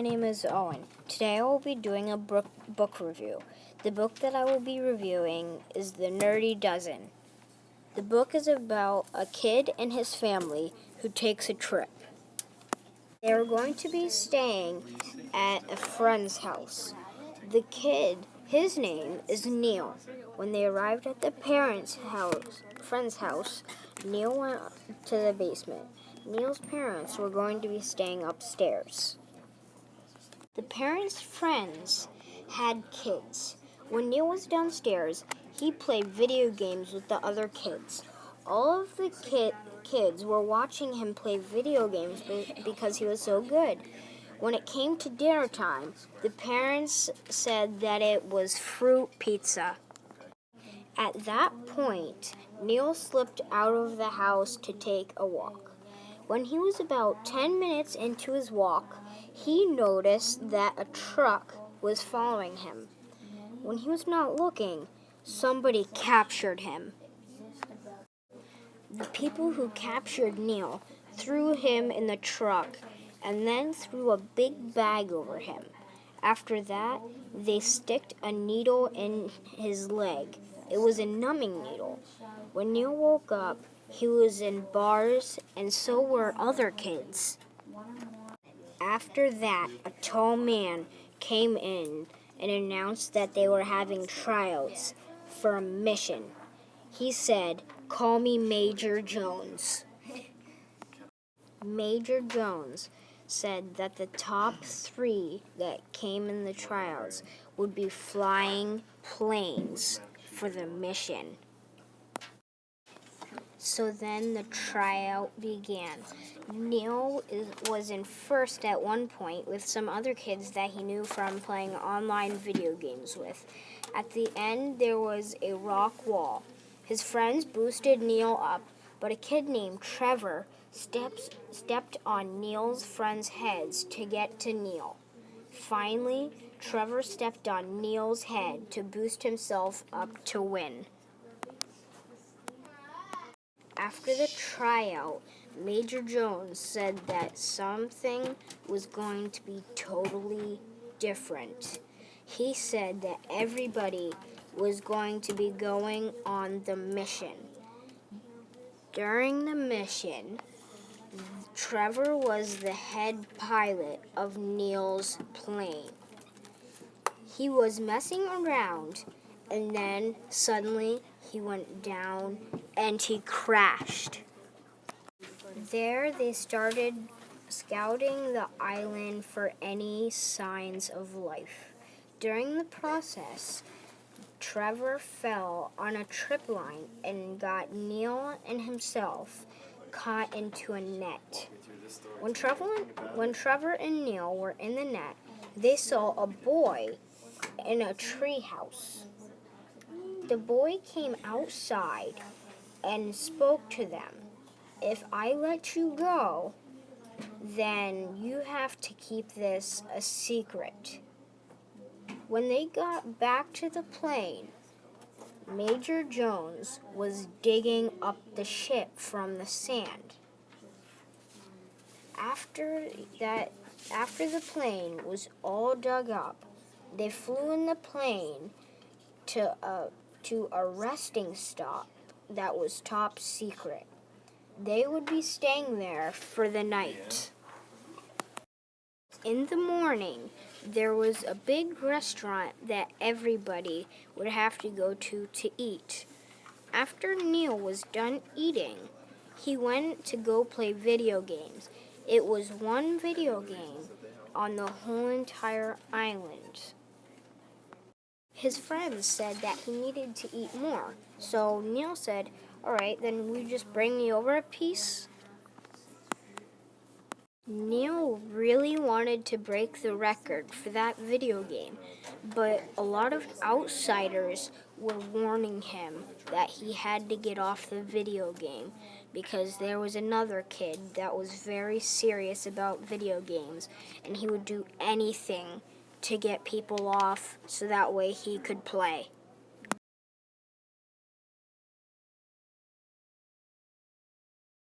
my name is Owen. Today I will be doing a book review. The book that I will be reviewing is The Nerdy Dozen. The book is about a kid and his family who takes a trip. They are going to be staying at a friend's house. The kid, his name is Neil. When they arrived at the friend's house, Neil went to the basement. Neil's parents were going to be staying upstairs. The parents' friends had kids. When Neil was downstairs, he played video games with the other kids. All of the kids were watching him play video games because he was so good. When it came to dinner time, the parents said that it was fruit pizza. At that point, Neil slipped out of the house to take a walk. When he was about 10 minutes into his walk, he noticed that a truck was following him. When he was not looking, somebody captured him. The people who captured Neil threw him in the truck and then threw a big bag over him. After that, they sticked a needle in his leg. It was a numbing needle. When Neil woke up, he was in bars, and so were other kids. After that, a tall man came in and announced that they were having tryouts for a mission. He said, "Call me Major Jones." Major Jones said that the top 3 that came in the tryouts would be flying planes for the mission. So then the tryout began. Neil was in first at one point with some other kids that he knew from playing online video games with. At the end, there was a rock wall. His friends boosted Neil up, but a kid named Trevor stepped on Neil's friends' heads to get to Neil. Finally, Trevor stepped on Neil's head to boost himself up to win. After the tryout, Major Jones said that something was going to be totally different. He said that everybody was going to be going on the mission. During the mission, Trevor was the head pilot of Neil's plane. He was messing around, and then suddenly he went down and he crashed. There they started scouting the island for any signs of life. During the process, Trevor fell on a trip line and got Neil and himself caught into a net. When Trevor and Neil were in the net, they saw a boy in a tree house. The boy came outside and spoke to them. "If I let you go, then you have to keep this a secret." When they got back to the plane, Major Jones was digging up the ship from the sand. After the plane was all dug up, they flew in the plane to a resting stop that was top secret. They would be staying there for the night. In the morning, there was a big restaurant that everybody would have to go to eat. After Neil was done eating, he went to go play video games. It was one video game on the whole entire island. His friends said that he needed to eat more, so Neil said, "All right, then will you just bring me over a piece?" Neil really wanted to break the record for that video game, but a lot of outsiders were warning him that he had to get off the video game because there was another kid that was very serious about video games, and he would do anything to get people off so that way he could play.